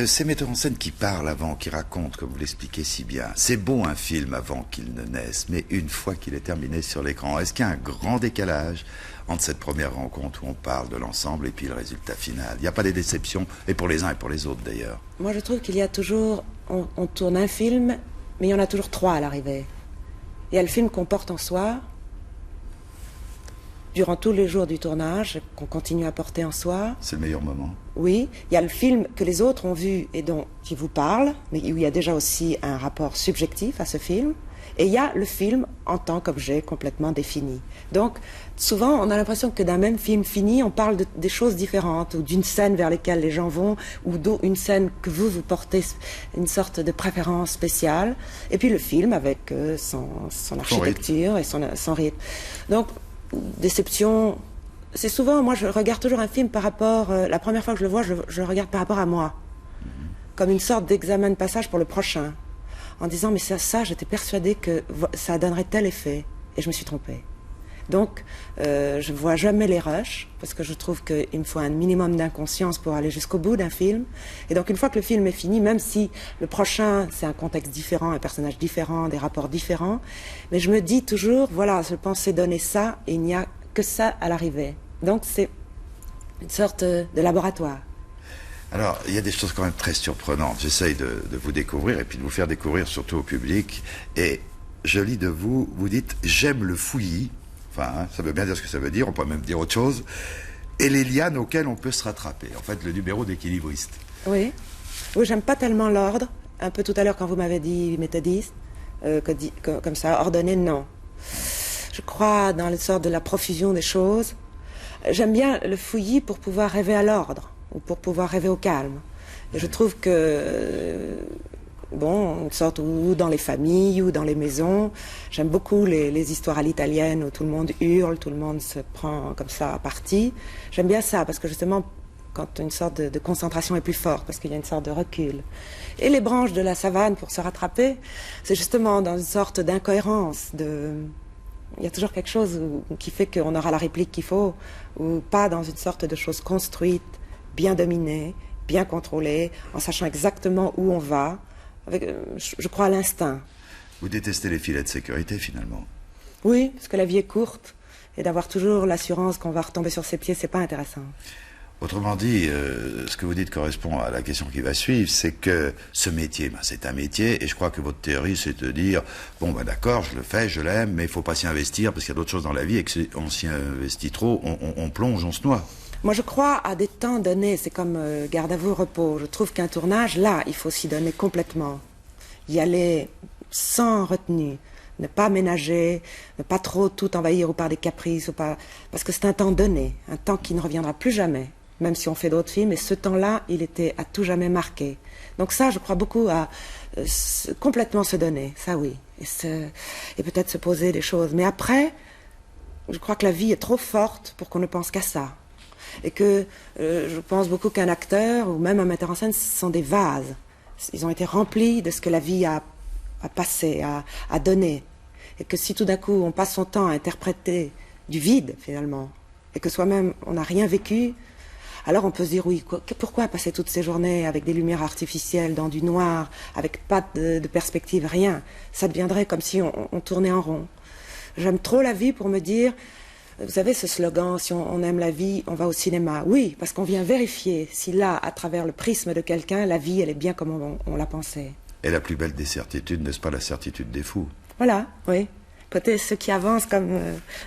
ces metteurs en scène qui parlent avant, qui racontent, comme vous l'expliquez si bien, c'est bon un film avant qu'il ne naisse, mais une fois qu'il est terminé sur l'écran, est-ce qu'il y a un grand décalage entre cette première rencontre où on parle de l'ensemble et puis le résultat final? Il n'y a pas des déceptions, et pour les uns et pour les autres d'ailleurs? Moi je trouve qu'il y a toujours, on tourne un film, mais il y en a toujours trois à l'arrivée. Il y a le film qu'on porte en soi, durant tous les jours du tournage, qu'on continue à porter en soi. C'est le meilleur moment. Oui, il y a le film que les autres ont vu et qui vous parle, mais où il y a déjà aussi un rapport subjectif à ce film. Et il y a le film en tant qu'objet complètement défini. Donc, souvent, on a l'impression que d'un même film fini, on parle des choses différentes, ou d'une scène vers laquelle les gens vont, ou d'une scène que vous portez une sorte de préférence spéciale. Et puis le film avec son architecture et son rythme. Donc, déception, c'est souvent, moi je regarde toujours un film par rapport, la première fois que je le vois, je le regarde par rapport à moi, comme une sorte d'examen de passage pour le prochain, en disant mais ça j'étais persuadée que ça donnerait tel effet, et je me suis trompée. Donc je ne vois jamais les rushs, parce que je trouve qu'il me faut un minimum d'inconscience pour aller jusqu'au bout d'un film, et donc une fois que le film est fini, même si le prochain c'est un contexte différent, un personnage différent, des rapports différents, mais je me dis toujours, voilà, je pensais donner ça, et il n'y a que ça à l'arrivée. Donc c'est une sorte de laboratoire. Alors, il y a des choses quand même très surprenantes. J'essaye de vous découvrir et puis de vous faire découvrir surtout au public. Et je lis de vous, vous dites « j'aime le fouillis ». Enfin, hein, ça veut bien dire ce que ça veut dire, on peut même dire autre chose. Et les lianes auxquelles on peut se rattraper. En fait, le numéro d'équilibriste. Oui. Oui, j'aime pas tellement l'ordre. Un peu tout à l'heure quand vous m'avez dit méthodiste, comme ça, ordonné, non. Je crois dans le sort de la profusion des choses. J'aime bien le fouillis pour pouvoir rêver à l'ordre, ou pour pouvoir rêver au calme. Et je trouve que, une sorte, ou dans les familles, ou dans les maisons, j'aime beaucoup les histoires à l'italienne, où tout le monde hurle, tout le monde se prend comme ça à partie. J'aime bien ça, parce que justement, quand une sorte de concentration est plus forte, parce qu'il y a une sorte de recul. Et les branches de la savane, pour se rattraper, c'est justement dans une sorte d'incohérence, il y a toujours quelque chose qui fait qu'on aura la réplique qu'il faut, ou pas dans une sorte de chose construite, bien dominée, bien contrôlée, en sachant exactement où on va, avec, je crois à l'instinct. Vous détestez les filets de sécurité finalement? Oui, parce que la vie est courte, et d'avoir toujours l'assurance qu'on va retomber sur ses pieds, c'est pas intéressant. Autrement dit, ce que vous dites correspond à la question qui va suivre, c'est que ce métier, c'est un métier, et je crois que votre théorie, c'est de dire, d'accord, je le fais, je l'aime, mais il ne faut pas s'y investir, parce qu'il y a d'autres choses dans la vie, et que si on s'y investit trop, on plonge, on se noie. Moi, je crois à des temps donnés, c'est comme garde à vous, repos. Je trouve qu'un tournage, là, il faut s'y donner complètement. Y aller sans retenue, ne pas ménager, ne pas trop tout envahir ou par des caprices, parce que c'est un temps donné, un temps qui ne reviendra plus jamais. Même si on fait d'autres films, et ce temps-là, il était à tout jamais marqué. Donc ça, je crois beaucoup à complètement se donner, ça oui, et peut-être se poser des choses. Mais après, je crois que la vie est trop forte pour qu'on ne pense qu'à ça. Et que je pense beaucoup qu'un acteur, ou même un metteur en scène, ce sont des vases. Ils ont été remplis de ce que la vie a passé, a donné. Et que si tout d'un coup, on passe son temps à interpréter du vide, finalement, et que soi-même, on n'a rien vécu, alors on peut se dire, oui, pourquoi passer toutes ces journées avec des lumières artificielles, dans du noir, avec pas de perspective, rien. Ça deviendrait comme si on tournait en rond. J'aime trop la vie pour me dire, vous savez ce slogan, si on aime la vie, on va au cinéma. Oui, parce qu'on vient vérifier si là, à travers le prisme de quelqu'un, la vie, elle est bien comme on l'a pensé. Et la plus belle des certitudes, n'est-ce pas la certitude des fous? Voilà, oui. Côté ceux qui avancent comme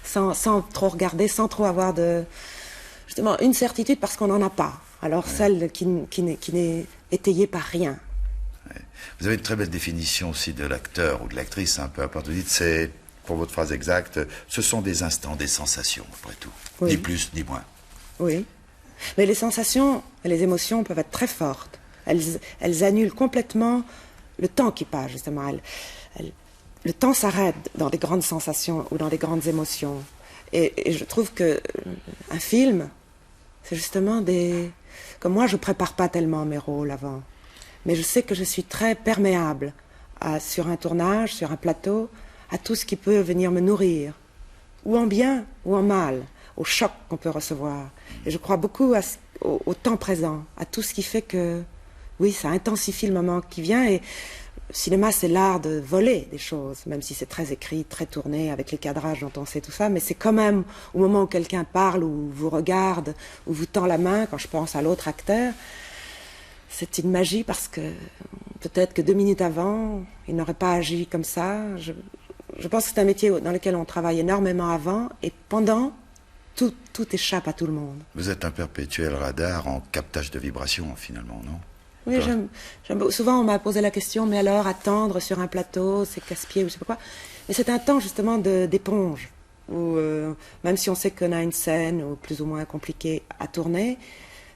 sans trop regarder, sans trop avoir justement une certitude parce qu'on n'en a pas. Alors celle qui n'est étayée par rien. Ouais. Vous avez une très belle définition aussi de l'acteur ou de l'actrice, peu importe. Vous dites, c'est, pour votre phrase exacte, ce sont des instants, des sensations, après tout. Oui. Ni plus, ni moins. Oui. Mais les sensations et les émotions peuvent être très fortes. Elles annulent complètement le temps qui passe, justement. Le temps s'arrête dans des grandes sensations ou dans des grandes émotions. Et je trouve que un film, c'est justement comme moi, je ne prépare pas tellement mes rôles avant. Mais je sais que je suis très perméable sur un tournage, sur un plateau, à tout ce qui peut venir me nourrir. Ou en bien, ou en mal, au choc qu'on peut recevoir. Et je crois beaucoup au temps présent, à tout ce qui fait que Oui, ça intensifie le moment qui vient et le cinéma, c'est l'art de voler des choses, même si c'est très écrit, très tourné, avec les cadrages dont on sait tout ça, mais c'est quand même au moment où quelqu'un parle, ou vous regarde, ou vous tend la main, quand je pense à l'autre acteur, c'est une magie parce que peut-être que 2 minutes avant, il n'aurait pas agi comme ça. Je pense que c'est un métier dans lequel on travaille énormément avant et pendant, tout échappe à tout le monde. Vous êtes un perpétuel radar en captage de vibrations, finalement, non? Oui, souvent on m'a posé la question, mais alors attendre sur un plateau, c'est casse-pied ou je sais pas quoi. Mais c'est un temps justement d'éponge, où même si on sait qu'on a une scène ou plus ou moins compliquée à tourner,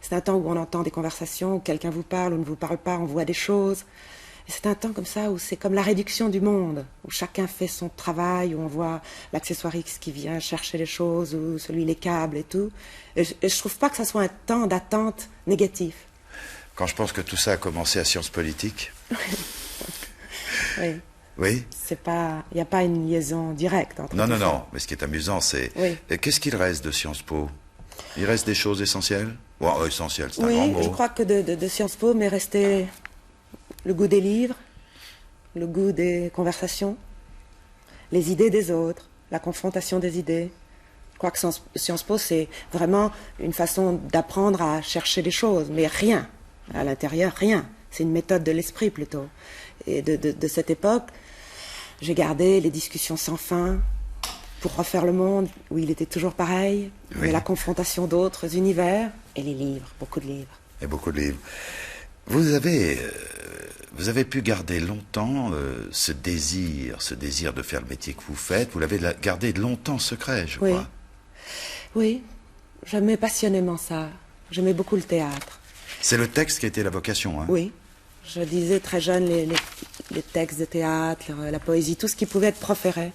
c'est un temps où on entend des conversations, où quelqu'un vous parle ou ne vous parle pas, on voit des choses. Et c'est un temps comme ça où c'est comme la réduction du monde, où chacun fait son travail, où on voit l'accessoire X qui vient chercher les choses, ou celui les câbles et tout. Et je trouve pas que ça soit un temps d'attente négatif. Quand je pense que tout ça a commencé à Sciences Politiques. Oui. Oui. Il n'y a pas une liaison directe entre Non, tout non, ça. non. Mais ce qui est amusant, c'est... Oui. Qu'est-ce qu'il reste de Sciences Po? Il reste des choses essentielles? Bon, essentielles, c'est un grand Oui, mot. je crois que de Sciences Po m'est resté le goût des livres, le goût des conversations, les idées des autres, la confrontation des idées. Je crois que Sciences Po, c'est vraiment une façon d'apprendre à chercher des choses, mais rien. À l'intérieur, rien. C'est une méthode de l'esprit plutôt. Et de cette époque, j'ai gardé les discussions sans fin pour refaire le monde où il était toujours pareil, Oui. mais la confrontation d'autres univers et les livres, beaucoup de livres. Et beaucoup de livres. Vous avez pu garder longtemps ce désir de faire le métier que vous faites. Vous l'avez gardé longtemps secret, je Oui. crois. Oui, j'aimais passionnément ça. J'aimais beaucoup le théâtre. C'est le texte qui a été la vocation, hein? Oui, je lisais très jeune les textes de théâtre, la poésie, tout ce qui pouvait être proféré.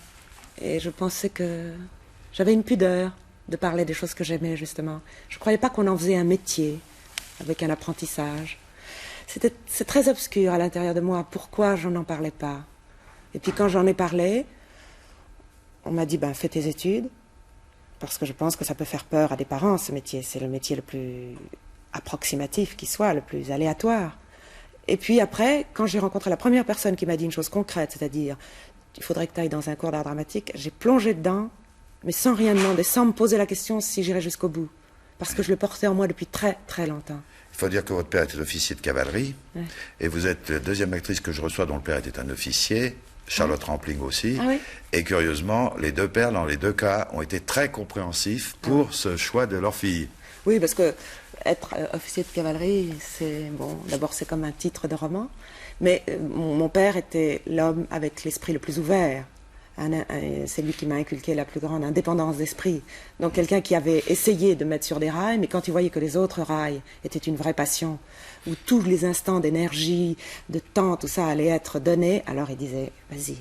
Et je pensais que j'avais une pudeur de parler des choses que j'aimais, justement. Je ne croyais pas qu'on en faisait un métier, avec un apprentissage. C'est très obscur à l'intérieur de moi. Pourquoi je n'en parlais pas? Et puis quand j'en ai parlé, on m'a dit, fais tes études, parce que je pense que ça peut faire peur à des parents, ce métier. C'est le métier le plus approximatif qui soit, le plus aléatoire. Et puis après, quand j'ai rencontré la première personne qui m'a dit une chose concrète, c'est-à-dire, il faudrait que tu ailles dans un cours d'art dramatique, j'ai plongé dedans, mais sans rien demander, sans me poser la question si j'irais jusqu'au bout. Parce que je le portais en moi depuis très, très longtemps. Il faut dire que votre père était officier de cavalerie, Ouais. et vous êtes la deuxième actrice que je reçois dont le père était un officier, Charlotte Rampling aussi. Ah oui. Et curieusement, les deux pères, dans les deux cas, ont été très compréhensifs pour ce choix de leur fille. Oui, parce que être officier de cavalerie, c'est bon. D'abord, c'est comme un titre de roman, mais mon père était l'homme avec l'esprit le plus ouvert. C'est lui qui m'a inculqué la plus grande indépendance d'esprit. Donc quelqu'un qui avait essayé de mettre sur des rails, mais quand il voyait que les autres rails étaient une vraie passion, où tous les instants d'énergie, de temps, tout ça allait être donné, alors il disait, vas-y.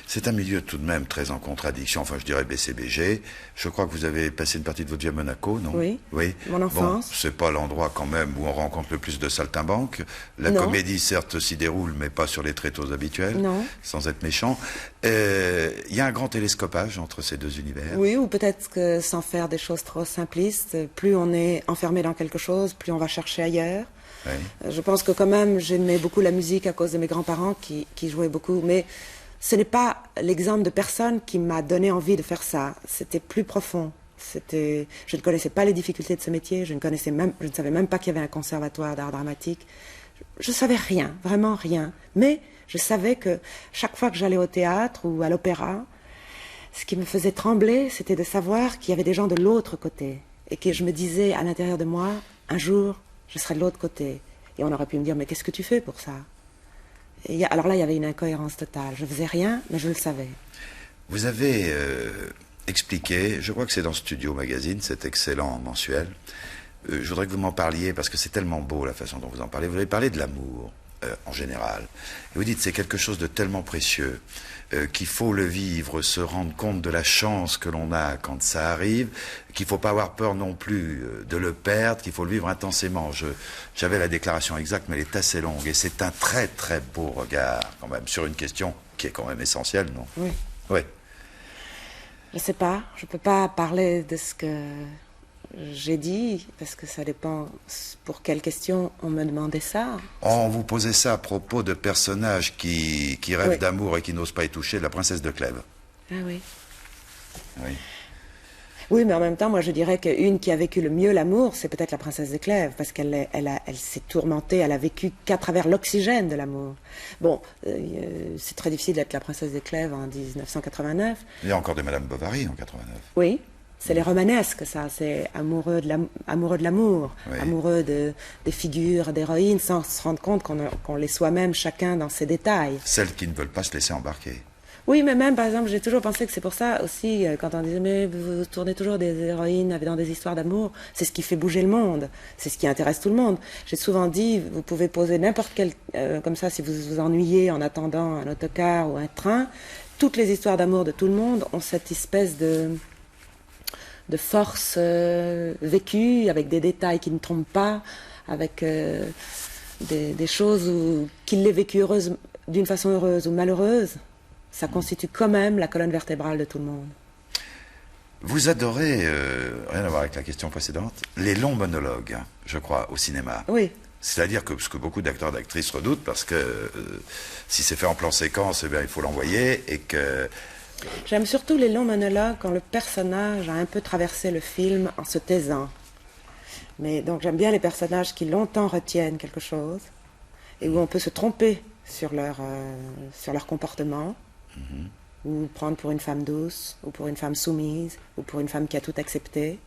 C'est un milieu tout de même très en contradiction, enfin je dirais BCBG. Je crois que vous avez passé une partie de votre vie à Monaco, non? Oui, Oui. mon enfance. Bon, c'est pas l'endroit quand même où on rencontre le plus de saltimbanques. La Non. comédie certes s'y déroule, mais pas sur les tréteaux habituels, Non. sans être méchant. Il y a un grand télescopage entre ces deux univers. Oui, ou peut-être que sans faire des choses trop simplistes, plus on est enfermé dans quelque chose, plus on va chercher ailleurs. Oui. Je pense que quand même, j'aimais beaucoup la musique à cause de mes grands-parents qui jouaient beaucoup, mais ce n'est pas l'exemple de personne qui m'a donné envie de faire ça. C'était plus profond. Je ne connaissais pas les difficultés de ce métier, je ne savais même pas qu'il y avait un conservatoire d'art dramatique. Je savais rien, vraiment rien. Mais je savais que chaque fois que j'allais au théâtre ou à l'opéra, ce qui me faisait trembler, c'était de savoir qu'il y avait des gens de l'autre côté. Et que je me disais à l'intérieur de moi, un jour, je serai de l'autre côté. Et on aurait pu me dire, mais qu'est-ce que tu fais pour ça? Alors là, il y avait une incohérence totale. Je faisais rien, mais je le savais. Vous avez expliqué, je crois que c'est dans Studio Magazine, cet excellent mensuel. Je voudrais que vous m'en parliez parce que c'est tellement beau la façon dont vous en parlez. Vous avez parlé de l'amour en général. Et vous dites c'est quelque chose de tellement précieux qu'il faut le vivre, se rendre compte de la chance que l'on a quand ça arrive, qu'il ne faut pas avoir peur non plus de le perdre, qu'il faut le vivre intensément. J'avais la déclaration exacte, mais elle est assez longue. Et c'est un très très beau regard quand même sur une question qui est quand même essentielle, non? Oui. Oui. Je sais pas, je peux pas parler de ce que j'ai dit, parce que ça dépend pour quelle question on me demandait ça. On vous posait ça à propos de personnages qui rêvent Oui. d'amour et qui n'osent pas y toucher, la princesse de Clèves. Ah oui. Oui. Oui, mais en même temps, moi je dirais qu'une qui a vécu le mieux l'amour, c'est peut-être la princesse de Clèves, parce elle s'est tourmentée, elle a vécu qu'à travers l'oxygène de l'amour. Bon, c'est très difficile d'être la princesse de Clèves en 1989. Il y a encore des Madame Bovary en 89. Oui, c'est les romanesques, ça, c'est amoureux de l'amour, Oui. amoureux des figures d'héroïnes, sans se rendre compte qu'on les soit même chacun dans ses détails. Celles qui ne veulent pas se laisser embarquer. Oui, mais même, par exemple, j'ai toujours pensé que c'est pour ça aussi, quand on disait, mais vous tournez toujours des héroïnes dans des histoires d'amour, c'est ce qui fait bouger le monde, c'est ce qui intéresse tout le monde. J'ai souvent dit, vous pouvez poser n'importe quel, comme ça, si vous vous ennuyez en attendant un autocar ou un train, toutes les histoires d'amour de tout le monde ont cette espèce de force vécue, avec des détails qui ne trompent pas, avec des choses qu'il l'ait vécu d'une façon heureuse ou malheureuse. Ça constitue quand même la colonne vertébrale de tout le monde. Vous adorez, rien à voir avec la question précédente, les longs monologues, je crois, au cinéma. Oui. C'est-à-dire que ce que beaucoup d'acteurs et d'actrices redoutent, parce que si c'est fait en plan séquence, eh bien, il faut l'envoyer, et que... J'aime surtout les longs monologues quand le personnage a un peu traversé le film en se taisant. Mais donc j'aime bien les personnages qui longtemps retiennent quelque chose, et où on peut se tromper sur leur comportement. Ou prendre pour une femme douce, ou pour une femme soumise, ou pour une femme qui a tout accepté,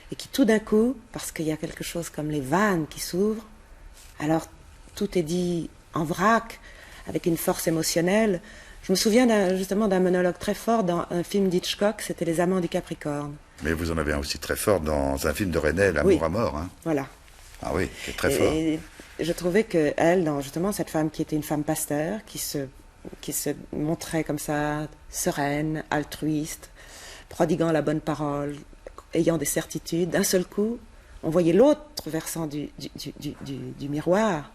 et qui tout d'un coup, parce qu'il y a quelque chose comme les vannes qui s'ouvrent, alors tout est dit en vrac, avec une force émotionnelle. Je me souviens justement d'un monologue très fort dans un film d'Hitchcock, c'était Les Amants du Capricorne. Mais vous en avez un aussi très fort dans un film de René, L'amour Oui. à mort. Hein. Voilà. Ah oui, qui est très fort. Et je trouvais qu'elle, dans justement cette femme qui était une femme pasteur, qui se montrait comme ça, sereine, altruiste, prodiguant la bonne parole, ayant des certitudes, d'un seul coup, on voyait l'autre versant du miroir,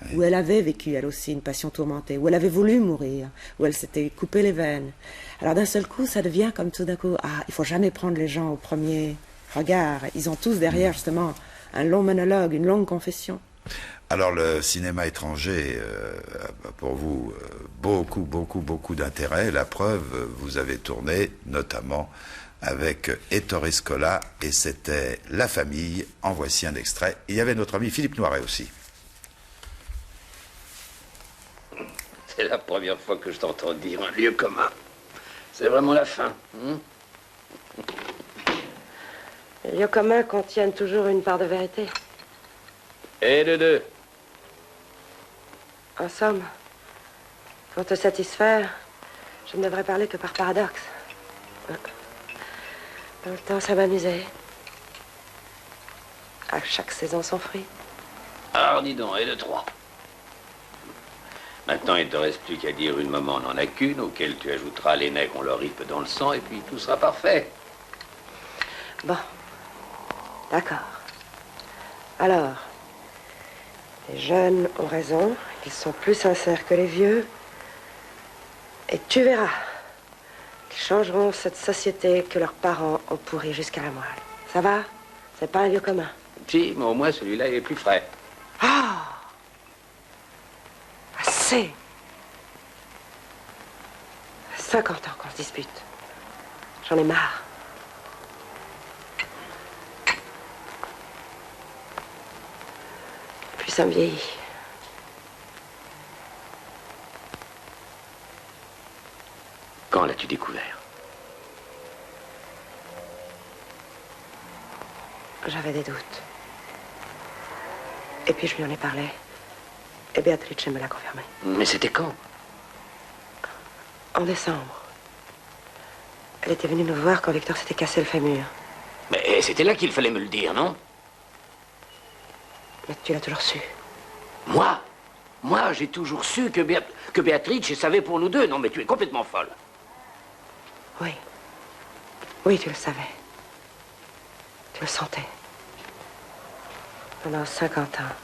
oui. Où elle avait vécu, elle aussi, une passion tourmentée, où elle avait voulu mourir, où elle s'était coupé les veines. Alors d'un seul coup, ça devient comme tout d'un coup, il ne faut jamais prendre les gens au premier regard. Ils ont tous derrière, justement, un long monologue, une longue confession. Alors le cinéma étranger, pour vous, beaucoup d'intérêt. La preuve, vous avez tourné notamment avec Ettore Scola et c'était La Famille. En voici un extrait. Il y avait notre ami Philippe Noiret aussi. C'est la première fois que je t'entends dire un lieu commun. C'est vraiment la fin. Les lieux communs contiennent toujours une part de vérité. Et de deux. En somme, pour te satisfaire, je ne devrais parler que par paradoxe. Dans le temps, ça m'amusait. À chaque saison son fruit. Alors dis donc, et de trois. Maintenant, il ne te reste plus qu'à dire une maman n'en a qu'une, auquel tu ajouteras les nègres ont leur rythme dans le sang, et puis tout sera parfait. Bon. D'accord. Alors, les jeunes ont raison, ils sont plus sincères que les vieux. Et tu verras qu'ils changeront cette société que leurs parents ont pourrie jusqu'à la moelle. Ça va? C'est pas un lieu commun. Si, mais au moins celui-là, il est plus frais. Ah! Assez! 50 ans qu'on se dispute. J'en ai marre. Plus ça me vieillit. Quand l'as-tu découvert? J'avais des doutes. Et puis je lui en ai parlé. Et Béatrice me l'a confirmé. Mais c'était quand? En décembre. Elle était venue nous voir quand Victor s'était cassé le fémur. Mais c'était là qu'il fallait me le dire, non? Mais tu l'as toujours su. Moi? Moi, j'ai toujours su que Béatrice savait pour nous deux. Non, mais tu es complètement folle. Oui. Oui, tu le savais. Tu le sentais. Pendant 50 ans,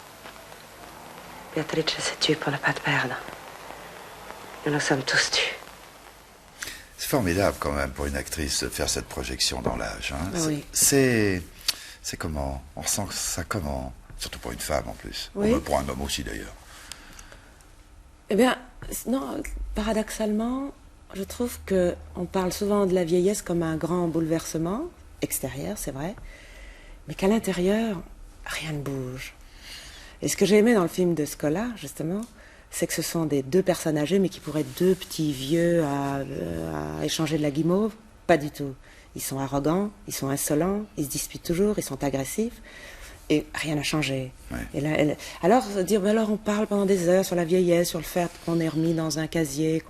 Béatrice s'est tue pour ne pas te perdre. Nous nous sommes tous tus. C'est formidable quand même pour une actrice de faire cette projection dans l'âge. Hein. Oui. C'est C'est comment? On ressent ça comment? Surtout pour une femme en plus. Oui. Pour un homme aussi d'ailleurs. Eh bien, non, paradoxalement, je trouve qu'on parle souvent de la vieillesse comme un grand bouleversement, extérieur, c'est vrai, mais qu'à l'intérieur, rien ne bouge. Et ce que j'ai aimé dans le film de Scola, justement, c'est que ce sont des deux personnes âgées, mais qui pourraient être deux petits vieux à échanger de la guimauve. Pas du tout. Ils sont arrogants, ils sont insolents, ils se disputent toujours, ils sont agressifs. Et rien n'a changé. Ouais. Et là, alors, dire, ben alors on parle pendant des heures sur la vieillesse, sur le fait qu'on est remis dans un casier,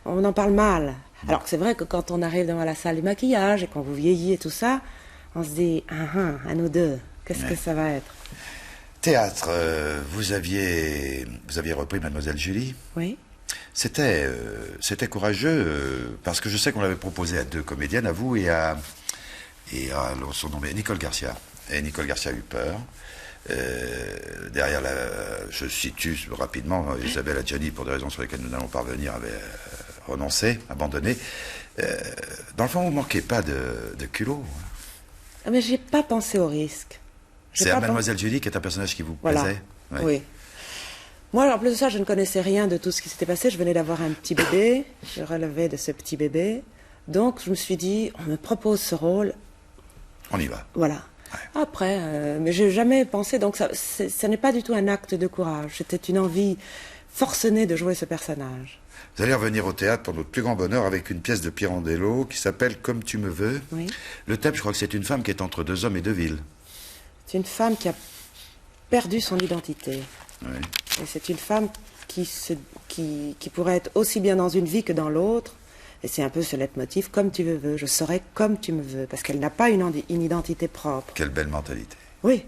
on en parle mal. Alors que c'est vrai que quand on arrive devant la salle du maquillage et qu'on vous vieillit et tout ça, on se dit, à nous deux, qu'est-ce que ça va être? Théâtre, vous aviez repris Mademoiselle Julie. Oui. C'était courageux, parce que je sais qu'on l'avait proposé à deux comédiennes, à vous et à son nom, Nicole Garcia. Et Nicole Garcia a eu peur. Derrière je situe rapidement, Isabelle Adjani, pour des raisons sur lesquelles nous n'allons pas revenir, avait renoncé, abandonné. Dans le fond, vous ne manquez pas de culot. Ah, mais j'ai pas pensé au risque. C'est Mademoiselle Julie qui est un personnage qui vous plaisait? Ouais. Oui. Moi, en plus de ça, je ne connaissais rien de tout ce qui s'était passé. Je venais d'avoir un petit bébé. Je relevais de ce petit bébé. Donc, je me suis dit, on me propose ce rôle. On y va. Voilà. Ouais. Après, mais j'ai jamais pensé. Donc, ça n'est pas du tout un acte de courage. C'était une envie forcenée de jouer ce personnage. Vous allez revenir au théâtre pour notre plus grand bonheur avec une pièce de Pirandello qui s'appelle Comme tu me veux. Oui. Le thème, je crois que c'est une femme qui est entre deux hommes et deux villes. C'est une femme qui a perdu son identité. Oui. Et c'est une femme qui pourrait être aussi bien dans une vie que dans l'autre. Et c'est un peu ce leitmotiv, comme tu me veux, je serai comme tu me veux. Parce qu'elle n'a pas une identité propre. Quelle belle mentalité. Oui.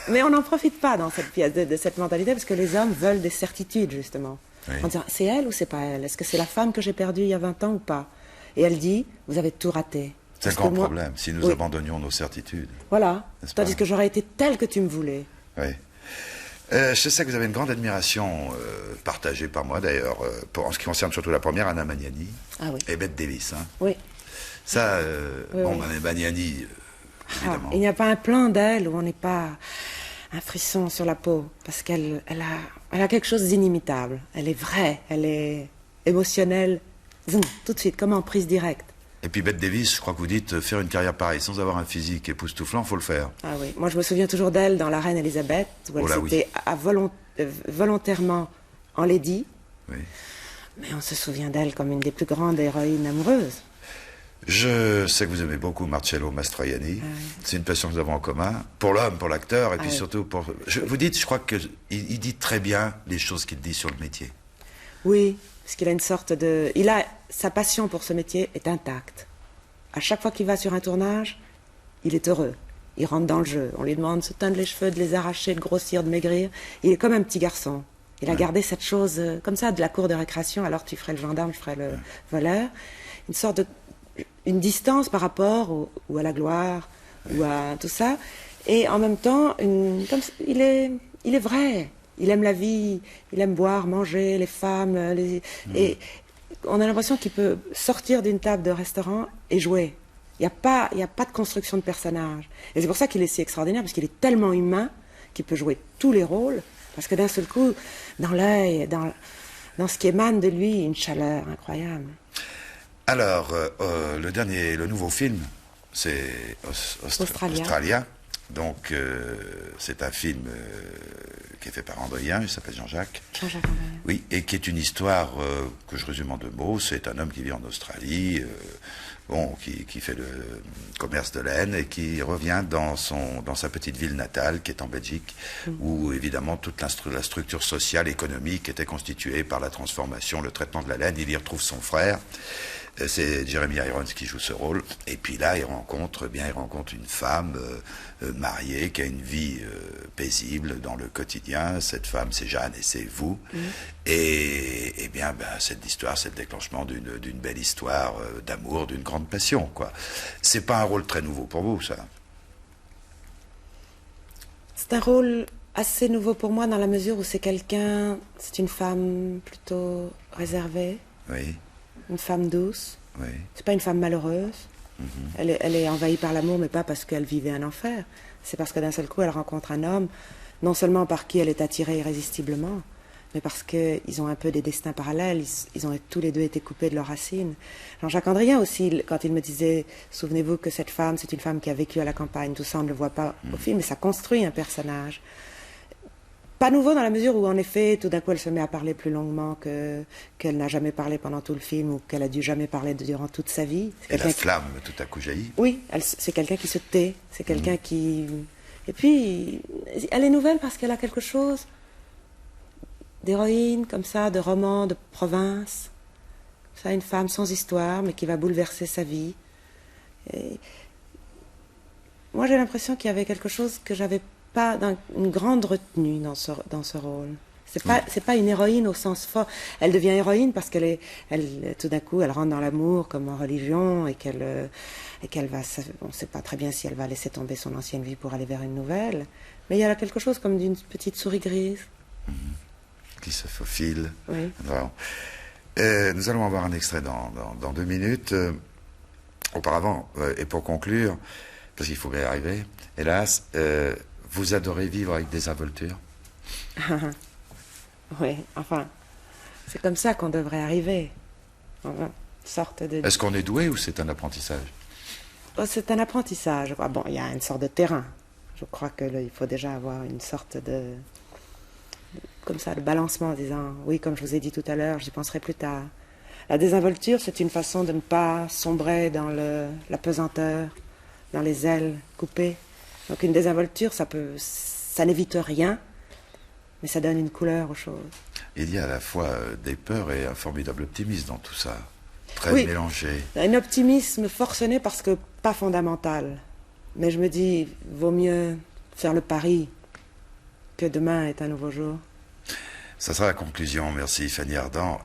Mais on n'en profite pas dans cette pièce de cette mentalité, parce que les hommes veulent des certitudes, justement. Oui. En disant, c'est elle ou c'est pas elle? Est-ce que c'est la femme que j'ai perdue il y a 20 ans ou pas? Et elle dit, vous avez tout raté. C'est le grand problème, si nous abandonnions nos certitudes. Voilà. Tandis que j'aurais été telle que tu me voulais. Oui. Je sais que vous avez une grande admiration, partagée par moi d'ailleurs, en ce qui concerne surtout la première, Anna Magnani. Ah oui. Et Bette Davis. Hein. Oui. Ça, oui, bon, oui. Magnani, évidemment. Il n'y a pas un plan d'elle où on n'est pas un frisson sur la peau, parce qu'elle a quelque chose d'inimitable. Elle est vraie, elle est émotionnelle, tout de suite, comme en prise directe. Et puis Bette Davis, je crois que vous dites, faire une carrière pareille sans avoir un physique époustouflant, il faut le faire. Ah oui, moi je me souviens toujours d'elle dans La Reine Elisabeth, où elle s'était volontairement en lady. Oui. Mais on se souvient d'elle comme une des plus grandes héroïnes amoureuses. Je sais que vous aimez beaucoup Marcello Mastroianni. Ah oui. C'est une passion que nous avons en commun. Pour l'homme, pour l'acteur, et puis surtout pour... Vous dites, je crois qu'il dit très bien les choses qu'il dit sur le métier. Oui, parce qu'il a une sorte de... Sa passion pour ce métier est intacte. À chaque fois qu'il va sur un tournage, il est heureux. Il rentre dans le jeu. On lui demande de se teindre les cheveux, de les arracher, de grossir, de maigrir. Il est comme un petit garçon. Il a gardé cette chose comme ça, de la cour de récréation. Alors tu ferais le gendarme, je ferais le voleur. Une sorte de... Une distance par rapport ou à la gloire, ou à tout ça. Et en même temps, il est vrai. Il aime la vie, il aime boire, manger, les femmes. Et on a l'impression qu'il peut sortir d'une table de restaurant et jouer. Il n'y a pas de construction de personnage. Et c'est pour ça qu'il est si extraordinaire, parce qu'il est tellement humain qu'il peut jouer tous les rôles. Parce que d'un seul coup, dans l'œil, dans ce qui émane de lui, une chaleur incroyable. Alors, le nouveau film, c'est Australia. Donc, c'est un film qui est fait par Andrien, il s'appelle Jean-Jacques. Jean-Jacques Andrien. Oui, et qui est une histoire que je résume en 2 mots. C'est un homme qui vit en Australie, qui fait le commerce de laine et qui revient dans sa petite ville natale, qui est en Belgique, où évidemment toute la structure sociale, économique était constituée par la transformation, le traitement de la laine. Il y retrouve son frère. C'est Jeremy Irons qui joue ce rôle. Et puis là, il rencontre une femme mariée qui a une vie paisible dans le quotidien. Cette femme, c'est Jeanne et c'est vous. Et bien, cette histoire, c'est le déclenchement d'une belle histoire d'amour, d'une grande passion, quoi. C'est pas un rôle très nouveau pour vous, ça? C'est un rôle assez nouveau pour moi dans la mesure où c'est une femme plutôt réservée. Oui. Une femme douce. Oui. C'est pas une femme malheureuse. Elle est envahie par l'amour, mais pas parce qu'elle vivait un enfer. C'est parce que d'un seul coup, elle rencontre un homme, non seulement par qui elle est attirée irrésistiblement, mais parce qu'ils ont un peu des destins parallèles. Ils ont tous les deux été coupés de leurs racines. Jean-Jacques Andrien aussi, quand il me disait, souvenez-vous que cette femme, c'est une femme qui a vécu à la campagne, tout ça on ne le voit pas au film, mais ça construit un personnage. Pas nouveau dans la mesure où, en effet, tout d'un coup, elle se met à parler plus longuement qu'elle n'a jamais parlé pendant tout le film ou qu'elle a dû jamais parler durant toute sa vie. Et la flamme, tout à coup, jaillit. Oui, c'est quelqu'un qui se tait. C'est quelqu'un qui... Et puis, elle est nouvelle parce qu'elle a quelque chose d'héroïne, comme ça, de roman, de province. Ça, une femme sans histoire, mais qui va bouleverser sa vie. Et moi, j'ai l'impression qu'il y avait quelque chose que j'avais pas une grande retenue dans ce rôle. C'est pas une héroïne au sens fort. Elle devient héroïne parce tout d'un coup, elle rentre dans l'amour comme en religion et qu'elle va, on ne sait pas très bien si elle va laisser tomber son ancienne vie pour aller vers une nouvelle. Mais il y a là quelque chose comme d'une petite souris grise. Qui se faufile. Oui. Vraiment. Nous allons avoir un extrait dans 2 minutes. Auparavant, et pour conclure, parce qu'il faut bien y arriver, hélas, vous adorez vivre avec désinvolture? Oui, enfin, c'est comme ça qu'on devrait arriver. Une sorte de... Est-ce qu'on est doué ou c'est un apprentissage? Oh, c'est un apprentissage. Ah bon, il y a une sorte de terrain. Je crois il faut déjà avoir une sorte comme ça, de balancement en disant, oui, comme je vous ai dit tout à l'heure, j'y penserai plus tard. La désinvolture, c'est une façon de ne pas sombrer dans la pesanteur, dans les ailes coupées. Donc une désinvolture, ça n'évite rien, mais ça donne une couleur aux choses. Il y a à la fois des peurs et un formidable optimisme dans tout ça. Très oui, mélangé. Un optimisme forcené parce que pas fondamental. Mais je me dis, vaut mieux faire le pari que demain est un nouveau jour. Ça sera la conclusion. Merci Fanny Ardant.